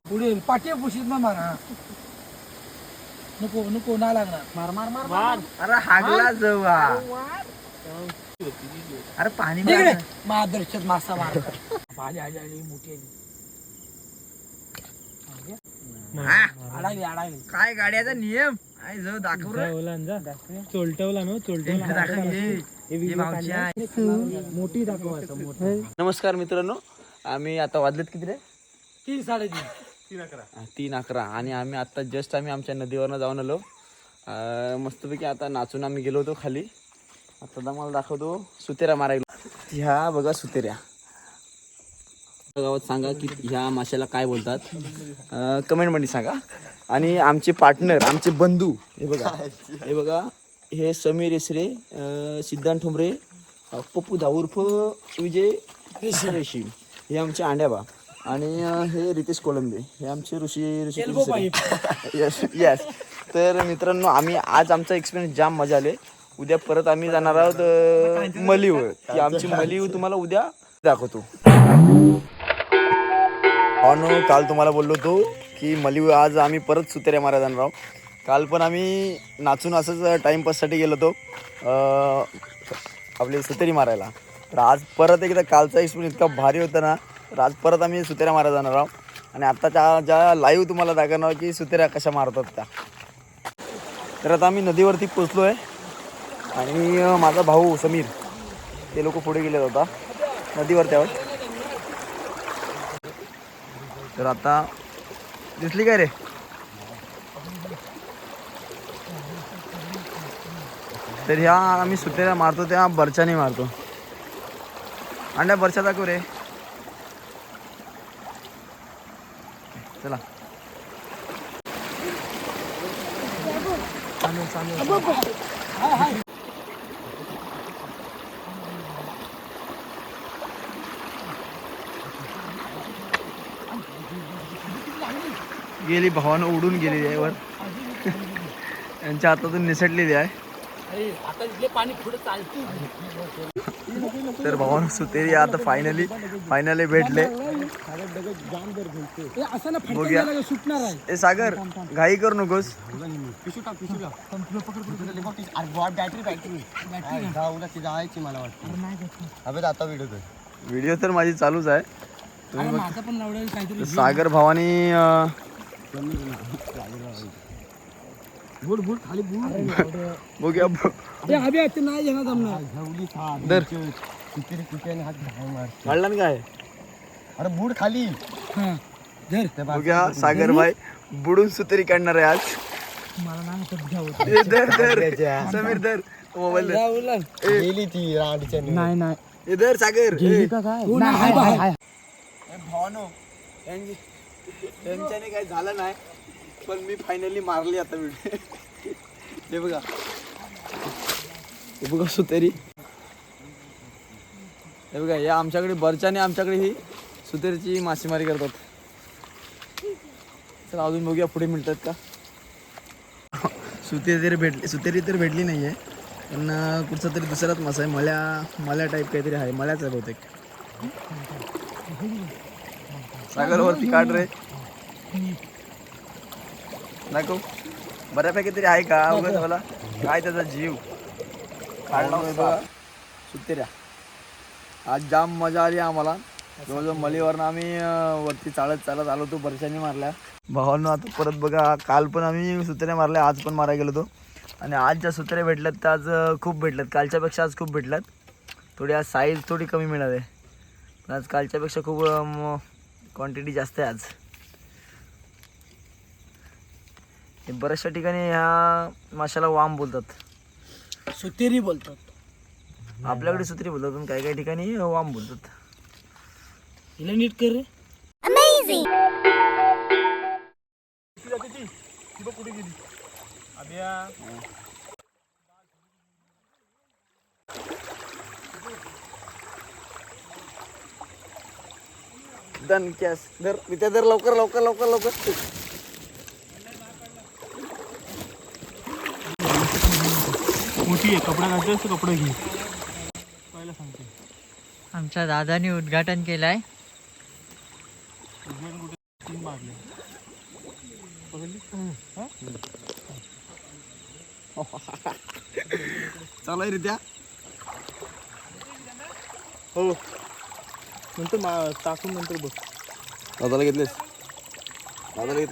पुढे पाठी पुशीत ना मारा. नको नको ना लागणार. मार मार मार मार. अरे हागला जवा. अरे पाणी मादर्शक मासा मार. आली आली आली मोठी आली. अडायली काय गाड्याचा नियम आहे जो दाखव चोलटवला ना मोठी दाखवायचं मोठी. नमस्कार मित्रांनो, आम्ही आता वाजलेत किती रे? 3 3:30 3:11 आणि आम्ही आता जस्ट आमच्या नदीवरनं जाऊन आलो. मस्तपैकी आता नाचून आम्ही गेलो होतो खाली. आता मला दाखवतो सुतेऱ्या मारायला. ह्या बघा सुतेऱ्या. गावात सांगा की ह्या माशाला काय बोलतात, कमेंटमध्ये सांगा. आणि आमचे पार्टनर, आमचे बंधू हे बघा हे समीर इसरे, सिद्धांत ठोंबरे, पप्पू दा उर्फ विजय रेशीम, हे आमचे अंड्याबा. आणि हे रितेश कोलंबे, हे आमचे ऋषी यस यस. तर मित्रांनो, आम्ही आज आमचा एक्सपिरियन्स जाम मजा आले. उद्या परत आम्ही जाणार आहोत मलीव. ती आमची मलीव तुम्हाला उद्या दाखवतो. काल तुम्हाला बोललो होतो की मलीव आज आम्ही परत सुतेऱ्या मारायला जाणार आहोत. काल पण आम्ही नाचून असंच टाईमपाससाठी गेलो होतो आपली सुतेरी मारायला. तर आज परत एकदा कालचा एक्सपिरियन्स इतका भारी होता ना, तर आज परत आम्ही सुतेऱ्या मारायला जाणार आहोत. आणि आत्ताच्या ज्या लाईव्ह तुम्हाला दाखवणार की सुतेऱ्या कशा मारतात त्या. तर आता आम्ही नदीवरती पोचलो आहे आणि माझा भाऊ समीर ते लोक पुढे गेले होता नदीवर त्यावर. तर आता दिसली काय रे? तर ह्या आम्ही सुतेऱ्या मारतो त्या बर्च्याने मारतो. अंड्या बर्च्या दाखव रे. चला गेली, भावानं उडून गेलेली आहे वर. यांच्या हातातून निसटलेली आहे. आता इथले पाणी पुढे चालते. तर भावानं सुतेरी आता फायनली भेटले. बघूया. ए सागर, घाई करू नकोस. व्हिडिओ तर माझी चालूच आहे. सागर भावानी खाली बघूया. काढला ना काय? अरे बूड खाली. बघूया सागर भाई बुडून सुतेरी काढणार आहे आज. समीर धर मोबाईल. नाही धर सागर. भावानो त्यांच्याने काही झालं नाही, पण मी फायनली मारली आता व्हिडिओ. हे बघा सुतेरी. हे बघा या आमच्याकडे बर्च्याने आमच्याकडे ही सुतेरीची मासेमारी करतात. तर अजून बघूया पुढे मिळतात का. सुतेरी तर भेटली नाही आहे, पण कुठचा तरी दुसराच मासा आहे. मल्या टाईप काहीतरी आहे. मल्याच आहे बहुतेक. सागरवरती काढ रे. दाखव बऱ्यापैकी तरी आहे का. उगाच मला काय त्याचा जीव काढला बघा सुतेऱ्या. आज जाम मजा आली आम्हाला. जवळजवळ मलीवरनं आम्ही वरती चालत आलो होतो. बर्शाने मारल्या भावांनो. आता परत बघा, काल पण आम्ही सुतेऱ्या मारल्या, आज पण मारायला गेलो होतो. आणि आज ज्या सुतेऱ्या भेटल्यात त्या आज खूप भेटल्यात. कालच्यापेक्षा आज खूप भेटल्यात. थोडी आज साईज थोडी कमी मिळाली, पण आज कालच्यापेक्षा खूप क्वांटिटी जास्त आहे आज. बऱ्याचशा ठिकाणी ह्या माशाला वाम बोलतात, सुतेरी बोलतात. आपल्याकडे सुतेरी बोलतात, पण काही ठिकाणी वाम बोलतात. हिला नीट कर रे. कुठे गेली अभ्या? डन कॅस धर विद्या धर. लवकर लवकर लवकर लवकर. मोठी आहे. कपडा घालतोय तर कपडा घे. आमच्या दादानी उद्घाटन केलंय. तीन मारले पकडली चालू आहे रे त्या हो नंतर टाकून नंतर बघ दादाला घेतलेस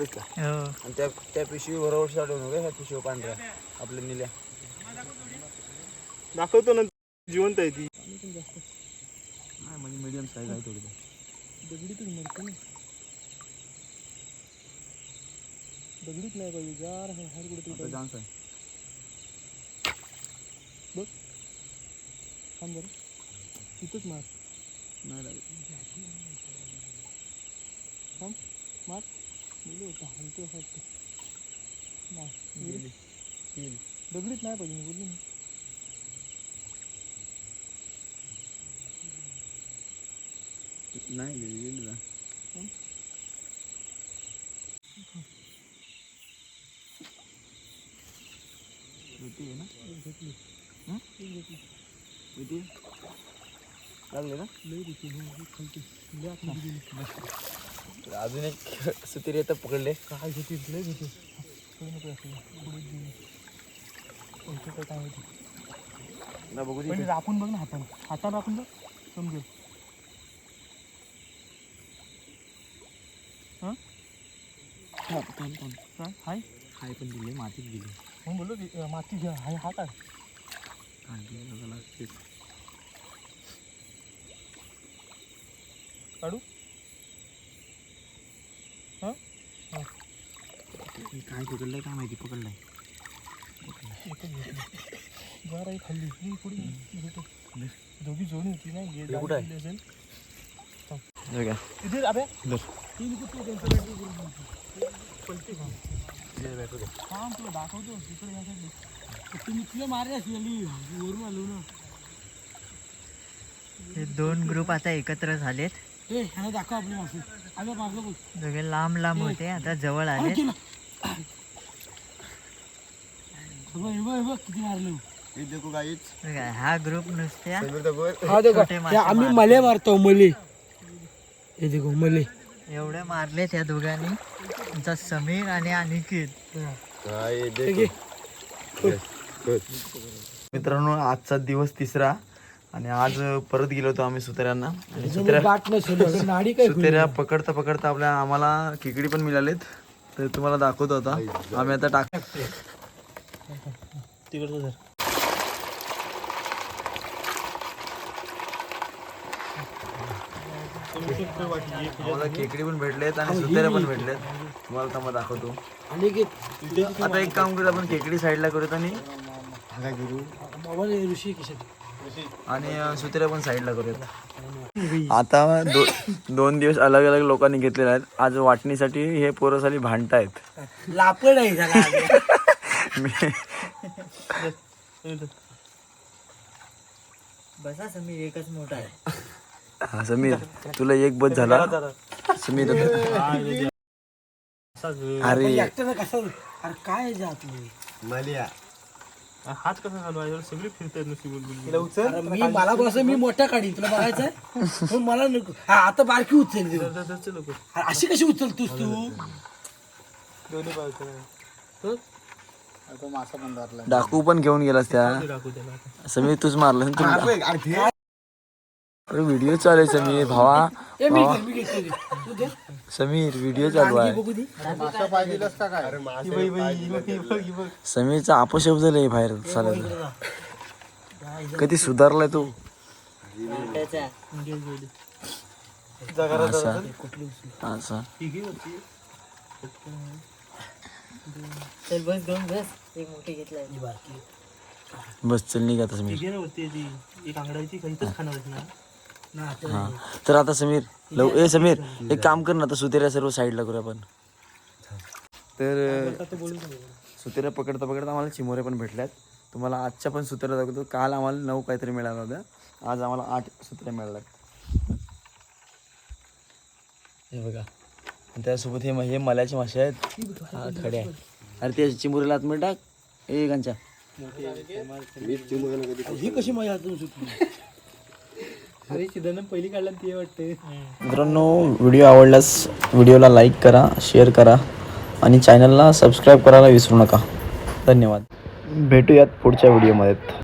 का आणि त्या पिशवी बरोबर साठवून ह्या पिशवी पांढऱ्या आपल्या निल्या दाखवतो नंतर जिवंत आहे ती म्हणजे मीडियम साईज आहे थोडी दगडीतच मरते ना दगडीत नाही पाहिजे जार हर कुठे चान्स आहे बघ थांब बरं तिथंच मार नाही लागत थांब मार गेलो होता हलतो असं वाटतं नाही दगडीत नाही पाहिजे मी बोललो ना नाही गेली ना आहे ना घेतली किती लागले ना लई होती खालती लई आतमध्ये गेली. अजून एक सुतीर येतं पकडले काय घेते लई घेते पुढे नको असं पुढे गेली काय होती ना बघू दे पहिले राखून बघ ना हाताला राखून बघ समजेल काय हाय हाय पण दिले मातीत गेली मग बोललो की माती घ्या हाय हात आहे काढू हां काय पकडलंय काय माहिती पकडलंय जरा एक खाल्ली मी पुढे घेतो दोघी जोडी होती ना कुठं आहे? असेल बघा इथे अबे धर. पलटी खा थांब तुला दाखवतो तिकडे या साईडला तुम्ही तुला मारले असेल वरून आलो ना हे दोन ग्रुप आता एकत्र झालेत ए ह्याला दाखव आपली मासे आम्ही मागलो बघ दोघे लांब लांब होते आता जवळ आले केलं हे बघ किती मारलो देखो गाईच हा ग्रुप नुसत्या हा देखो छोटे मासे आम्ही मले मारतो मले हे देखो मले एवढे मारले त्या दोघांनी आमचा समीर आणि अनिकेत मित्रांनो आजचा दिवस तिसरा आणि आज परत गेलो होतो आम्ही सुतेऱ्यांना आणि सुतेऱ्या पकडता पकडता आम्हाला खेकडी पण मिळालेत तर तुम्हाला दाखवतो आता आम्ही आता टाक तिकडचं धर आम्हाला खेकडी पण भेटलेत आणि सुतेऱ्या पण भेटलेत तुम्हाला थांबा दाखवतो आता एक काम करू आपण खेकडी साईडला करूत आणि काय करू आणि सुतेऱ्या पण साईडला करूयात आता दोन दिवस अलग अलग लोकांनी घेतलेले आहेत आज वाटणीसाठी हे पोरं भांडतायत लापड आहे बसा समीर एकच मोठा आहे हा समीर तुला एक बस झाला समीर अरे कसं अरे काय जातली हात कसा चालू आहे सगळी फिरतायत नसती बोल अरे मी मला बस मी मोठा काढीन तुला बघायचंय पण मला नको हा आता बारकी उचल लोक अशी कशी उचलतोस तू दोन्ही बाजूला डाकू पण घेऊन गेलास त्या दाखवू त्याला समीर तूच मारलं अरे व्हिडिओ चालू आहे समीर भावा मी घेतो तू दे समीर व्हिडिओ चालू आहे बघू दे समीरचा अपशब्द झालंय बाहेर चालायचं कधी सुधारलाय तू असा असा चल बस दोन बस एक मोठी घेतलाय बस चल निघा आता समीर एक आंगडाची काहीच खाणार ना हा तर आता समीर ए समीर एक काम कर ना आता सुतेऱ्या सर्व साईडला करू आपण तर सुतेऱ्या पकडता पकडता आम्हाला चिमोऱ्या पण भेटल्यात तुम्हाला आजच्या पण सुतेऱ्या दाखवतो काल आम्हाला 9 काहीतरी मिळाला होता आज आम्हाला 8 सुतेऱ्या मिळाल्यात हे बघा त्यासोबत हे मल्याचे मासे आहेत हा खडे आहे अरे ते चिमुऱ्याला आतमध्ये टाक ए गांच्या ही कशी माझ्या हातून सुटली अरे सिद्धांत पहिली काढला ती वाटते. मित्रांनो व्हिडिओ आवडल्यास व्हिडिओला लाईक करा, शेअर करा आणि चॅनलला सबस्क्राईब करायला विसरू नका. धन्यवाद. भेटूयात पुढच्या व्हिडिओमध्ये.